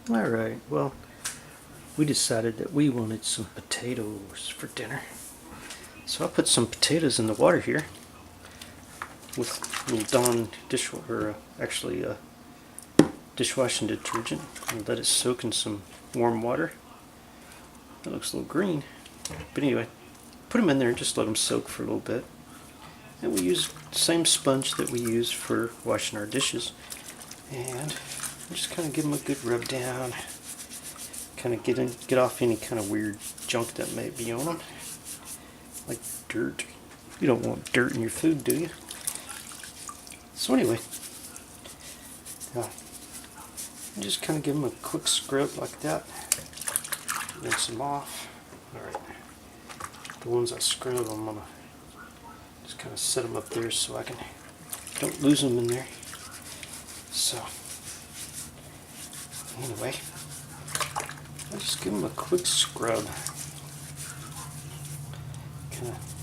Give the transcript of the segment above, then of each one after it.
Alright, well, we decided that we wanted some potatoes for dinner. So I'll put some potatoes in the water here with a little Dawn dishwashing detergent, and let it soak in some warm water. It looks a little green, but anyway, put them in there and just let them soak for a little bit. And we use the same sponge that we use for washing our dishes, and just kind of give them a good rub down, kind of get off any kind of weird junk that may be on them, like dirt. You don't want dirt in your food, do you? So anyway, just kind of give them a quick scrub like that. Rinse them off. Alright, the ones I scrub, I'm going to just kind of set them up there so I don't lose them in there. So, anyway, I just give them a quick scrub.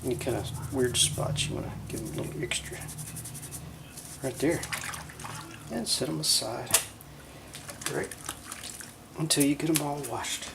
Any kind of weird spots you want to give them a little extra. Right there. And set them aside. Right. Until you get them all washed.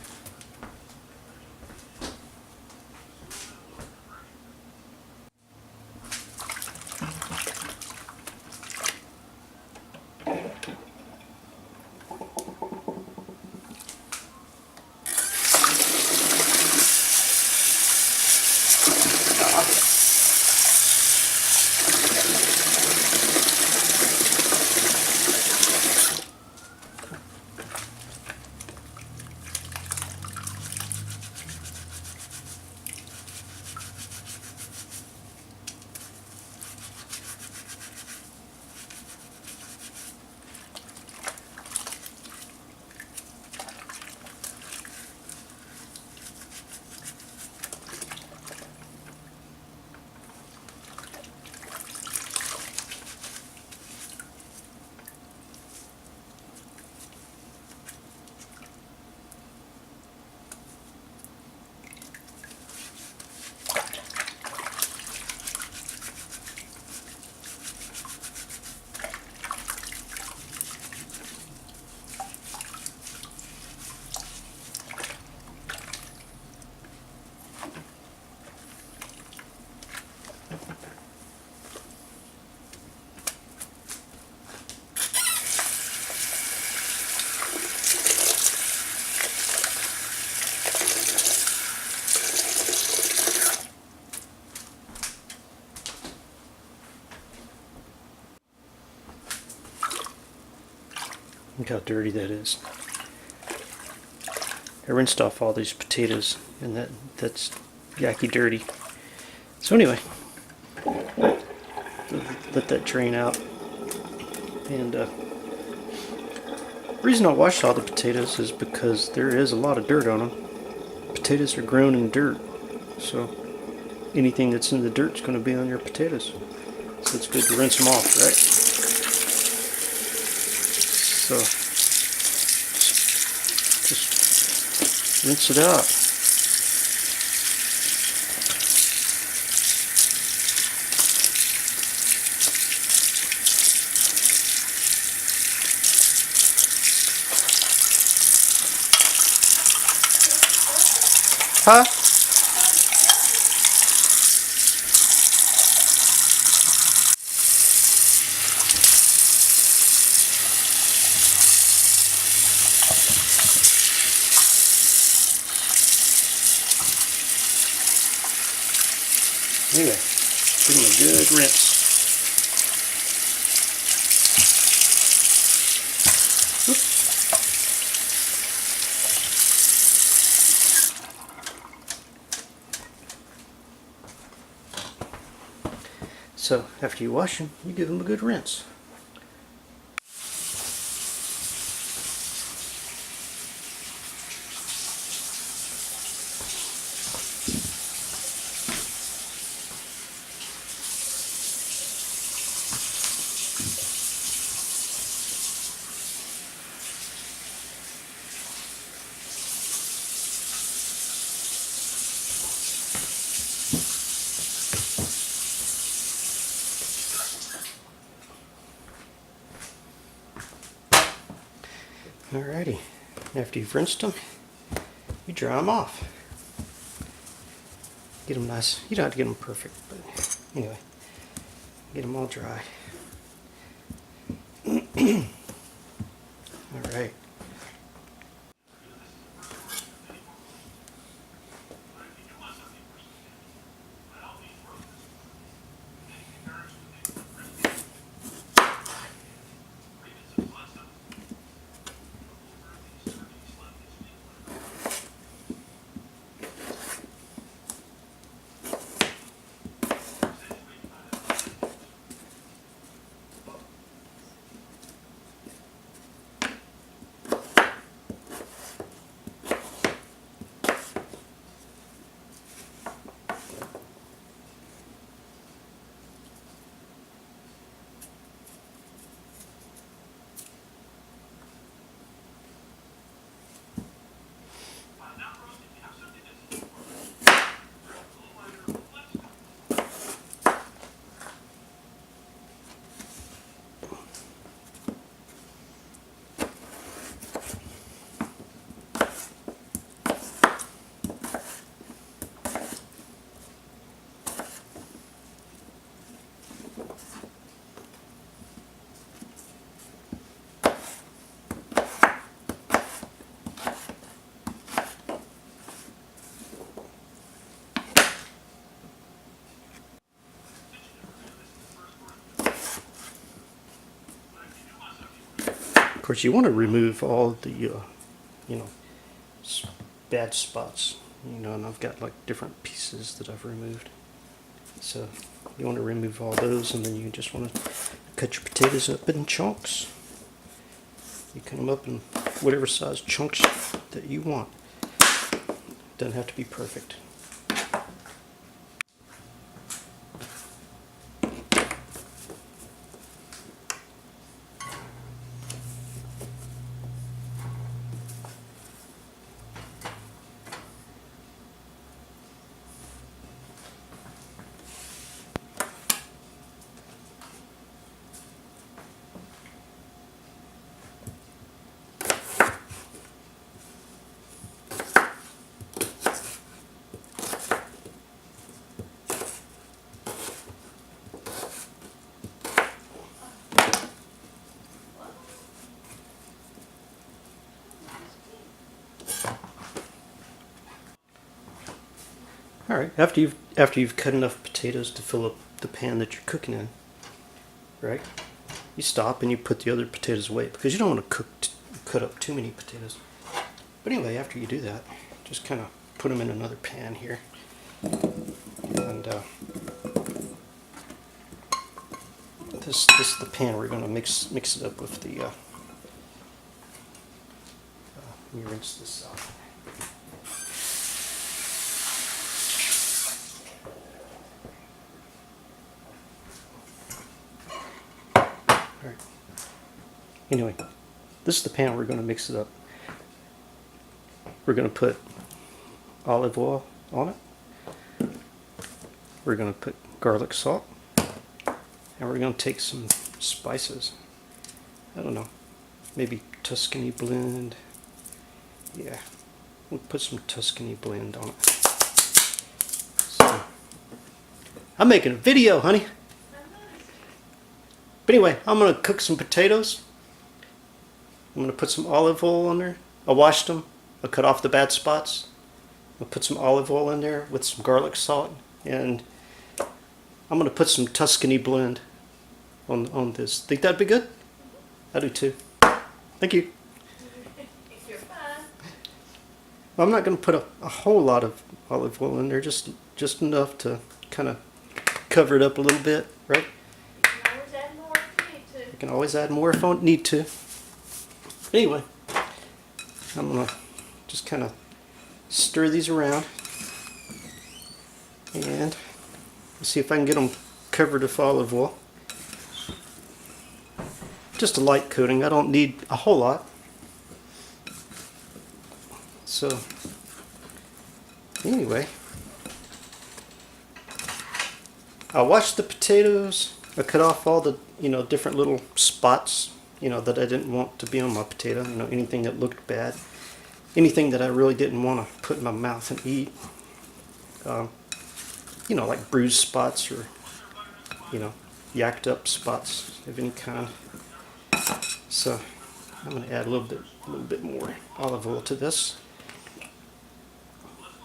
Look how dirty that is. I rinsed off all these potatoes, and that's yucky dirty. So anyway, let that drain out. And the reason I washed all the potatoes is because there is a lot of dirt on them. Potatoes are grown in dirt, so anything that's in the dirt is going to be on your potatoes. So it's good to rinse them off, right? So just rinse it out. Huh? Anyway, give them a good rinse. So after you wash them, you give them a good rinse. Alrighty. after you've rinsed them, you dry them off. Get them nice. You don't have to get them perfect, but anyway, get them all dry. All right. Of course, you want to remove all the, you know, bad spots. You know, and I've got like different pieces that I've removed. So you want to remove all those, and then you just want to cut your potatoes up in chunks. You cut them up in whatever size chunks that you want. Doesn't have to be perfect. All right, after you've cut enough potatoes to fill up the pan that you're cooking in, right? You stop and you put the other potatoes away because you don't want to cut up too many potatoes. But anyway, after you do that, just kind of put them in another pan here, and this is the pan we're going to mix it up with the. Let me rinse this off. Anyway, this is the pan we're going to mix it up. We're going to put olive oil on it. We're going to put garlic salt. And we're going to take some spices. I don't know, maybe Tuscany blend. Yeah, we'll put some Tuscany blend on it. So, I'm making a video, honey. But anyway, I'm going to cook some potatoes. I'm going to put some olive oil on there. I washed them. I cut off the bad spots. I'll put some olive oil in there with some garlic salt. And I'm going to put some Tuscany blend on this. Think that'd be good? I do too. Thank you. You're fine. Well, I'm not going to put a whole lot of olive oil in there. Just enough to kind of cover it up a little bit, right? You can always add more if you need to. You can always add more if I need to. Anyway, I'm going to just kind of stir these around and see if I can get them covered with olive oil. Just a light coating. I don't need a whole lot. So, anyway, I washed the potatoes. I cut off all the, different little spots that I didn't want to be on my potato. Anything that looked bad, anything that I really didn't want to put in my mouth and eat. Um, like bruised spots or yacked up spots of any kind. So I'm going to add a little bit more olive oil to this.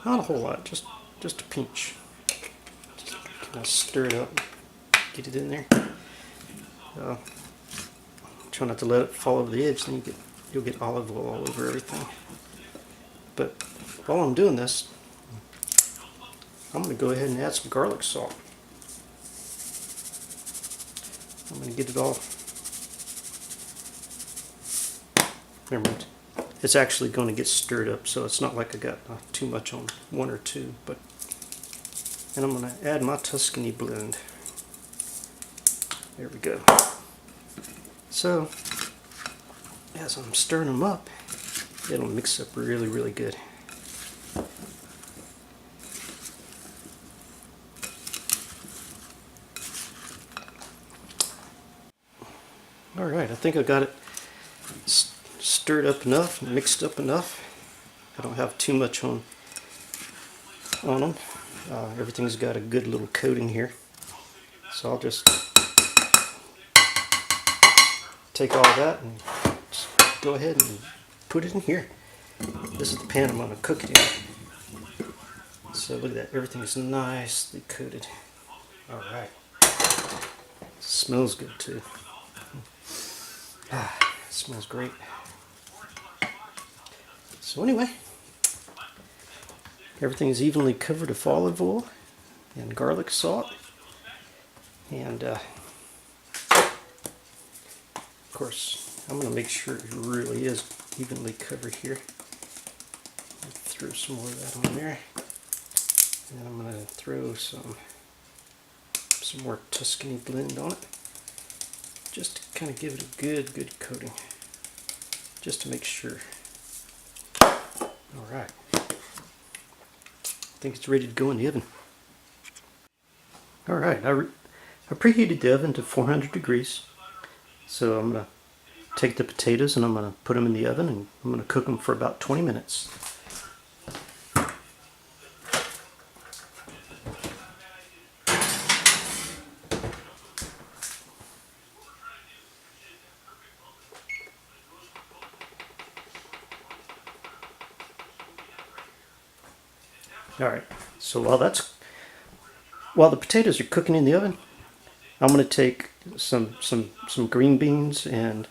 Not a whole lot, just a pinch. Just kind of stir it up, get it in there. Try not to let it fall over the edge, then you'll get olive oil all over everything. But while I'm doing this, I'm going to go ahead and add some garlic salt. I'm going to get it all. Remember, it's actually going to get stirred up, so it's not like I got too much on one or two. And I'm going to add my Tuscany blend. There we go. So, as I'm stirring them up, it'll mix up really, really good. Alright, I think I got it stirred up enough, mixed up enough. I don't have too much on them. Everything's got a good little coating here. So I'll just take all of that and just go ahead and put it in here. This is the pan I'm going to cook it in. So look at that, everything is nicely coated. Alright. Smells good too. It smells great. So anyway, everything is evenly covered with olive oil and garlic salt. And of course, I'm going to make sure it really is evenly covered here. Throw some more of that on there. And I'm going to throw some more Tuscany blend on it. Just to kind of give it a good coating. Just to make sure. Alright. I think it's ready to go in the oven. Alright, I preheated the oven to 400 degrees. So I'm going to take the potatoes and I'm going to put them in the oven and I'm going to cook them for about 20 minutes. Alright, so while the potatoes are cooking in the oven, I'm going to take some green beans and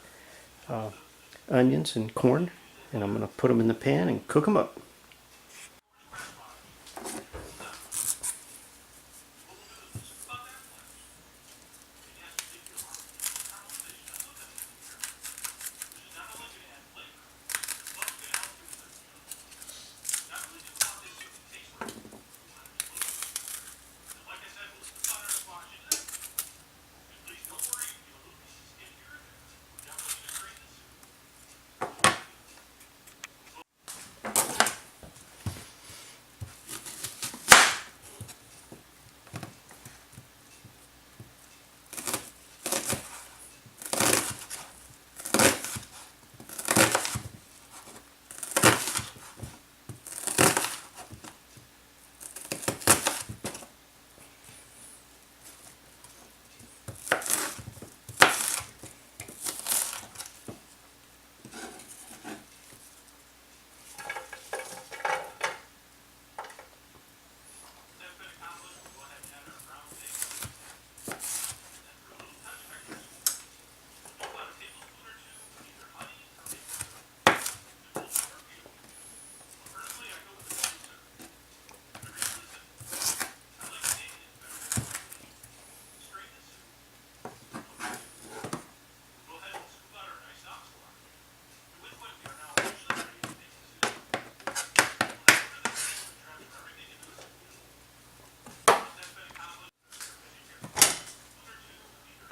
onions and corn, and I'm going to put them in the pan and cook them up.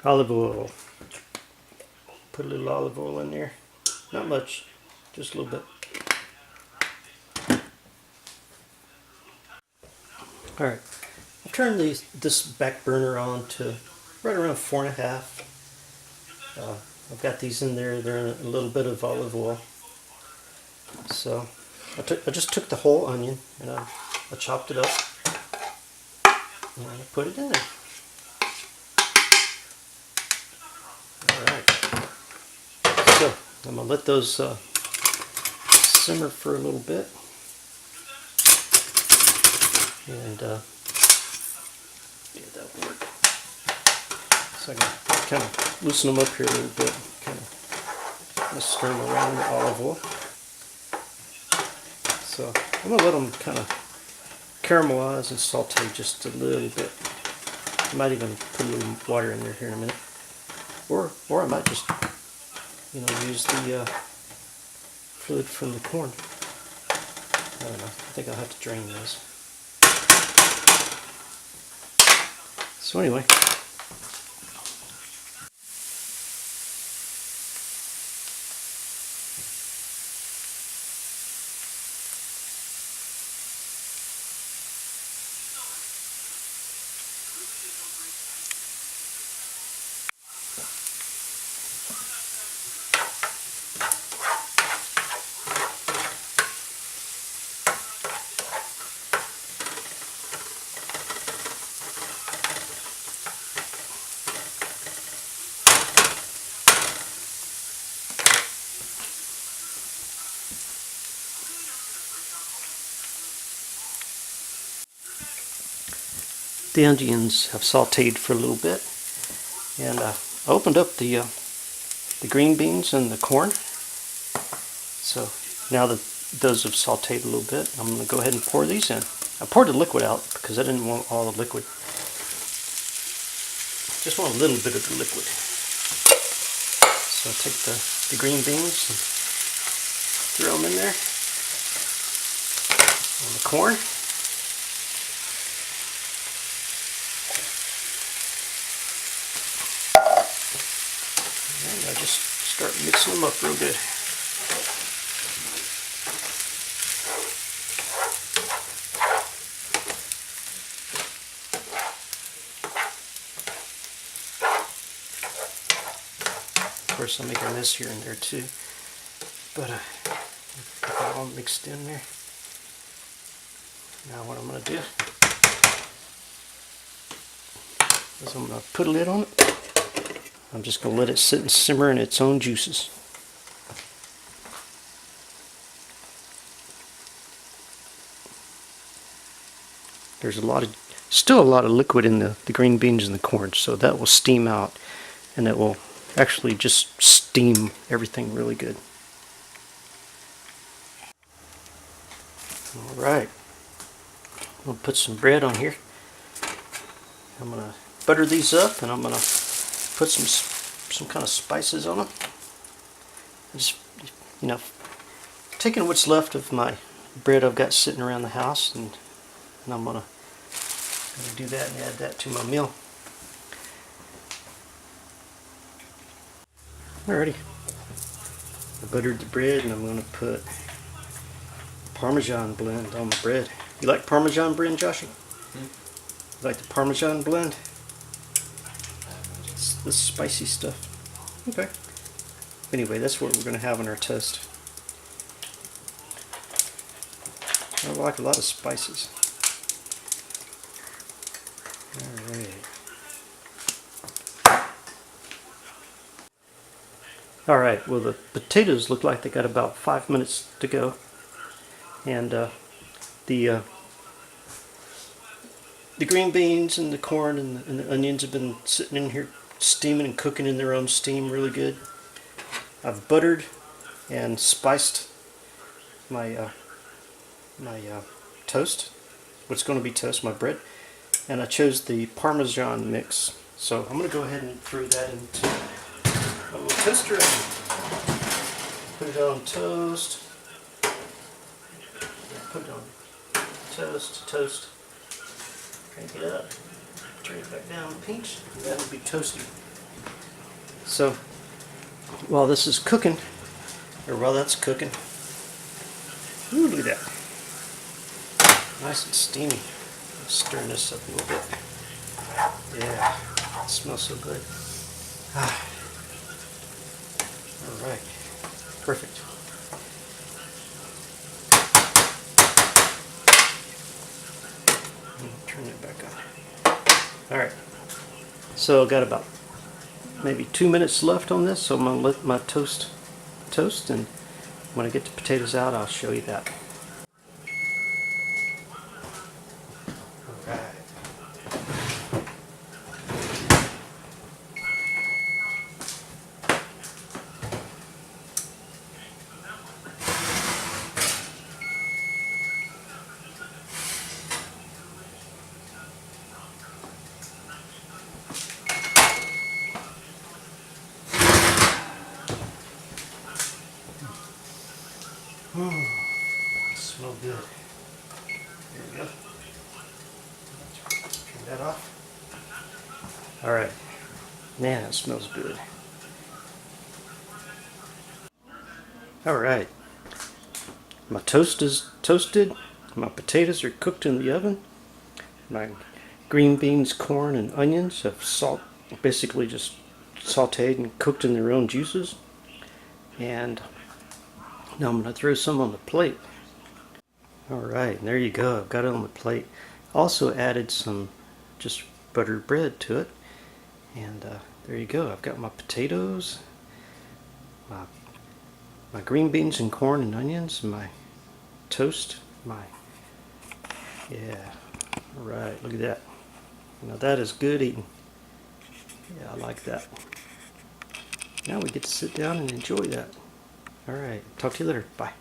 Olive oil. Put a little olive oil in there. Not much, just a little bit. Alright, I'll turn this back burner on to right around 4.5. I've got these in there. They're in a little bit of olive oil. So I just took the whole onion and I chopped it up and I put it in there. Alright. So I'm going to let those simmer for a little bit. And yeah, that'll work. So I can kind of loosen them up here a little bit. Kind of stir them around in the olive oil. So I'm going to let them kind of caramelize and saute just a little bit. I might even put a little water in there here in a minute. Or I might just, use the fluid from the corn. I don't know. I think I'll have to drain this. So anyway. The onions have sauteed for a little bit, and I opened up the green beans and the corn. So now that those have sauteed a little bit, I'm going to go ahead and pour these in. I poured the liquid out because I didn't want all the liquid. Just want a little bit of the liquid. So I take the green beans and throw them in there, and the corn. And I just start mixing them up real good. Of course, I'll make a mess here and there too, but get that all mixed in there. Now what I'm going to do is I'm going to put a lid on it. I'm just going to let it sit and simmer in its own juices. There's still a lot of liquid in the green beans and the corn, so that will steam out and it will actually just steam everything really good. Alright, I'm going to put some bread on here. I'm going to butter these up and I'm going to put some kind of spices on them. Just, taking what's left of my bread I've got sitting around the house, and I'm gonna do that and add that to my meal. Alrighty, I buttered the bread and I'm gonna put Parmesan blend on my bread. You like Parmesan blend, Joshy? You like the Parmesan blend? This spicy stuff. Okay. Anyway, that's what we're going to have on our toast. I like a lot of spices. Alright, well the potatoes look like they got about 5 minutes to go. And the green beans and the corn and the onions have been sitting in here steaming and cooking in their own steam really good. I've buttered and spiced my toast, what's going to be toast, my bread, and I chose the Parmesan mix. So I'm going to go ahead and throw that into my little toaster and put it on toast. Put it on toast. Crank it up. Turn it back down a pinch, and that will be toasted. So while this is cooking, or while that's cooking, ooh, look at that. Nice and steamy. Stirring this up a little bit. Yeah, it smells so good. right. Perfect. Turn it back on. Alright. So I've got about maybe 2 minutes left on this, so I'm going to let my toast, and when I get the potatoes out, I'll show you that. Alright. Smell good. Here we go. Turn that off. Alright. Man, it smells good. Alright. My toast is toasted. My potatoes are cooked in the oven. My green beans, corn, and onions have basically just sauteed and cooked in their own juices. And now I'm going to throw some on the plate. Alright, there you go. I've got it on the plate. Also added some just buttered bread to it. And there you go. I've got my potatoes, my green beans and corn and onions, my toast, yeah. Alright, look at that. Now that is good eating. Yeah, I like that. Now we get to sit down and enjoy that. Alright, talk to you later. Bye.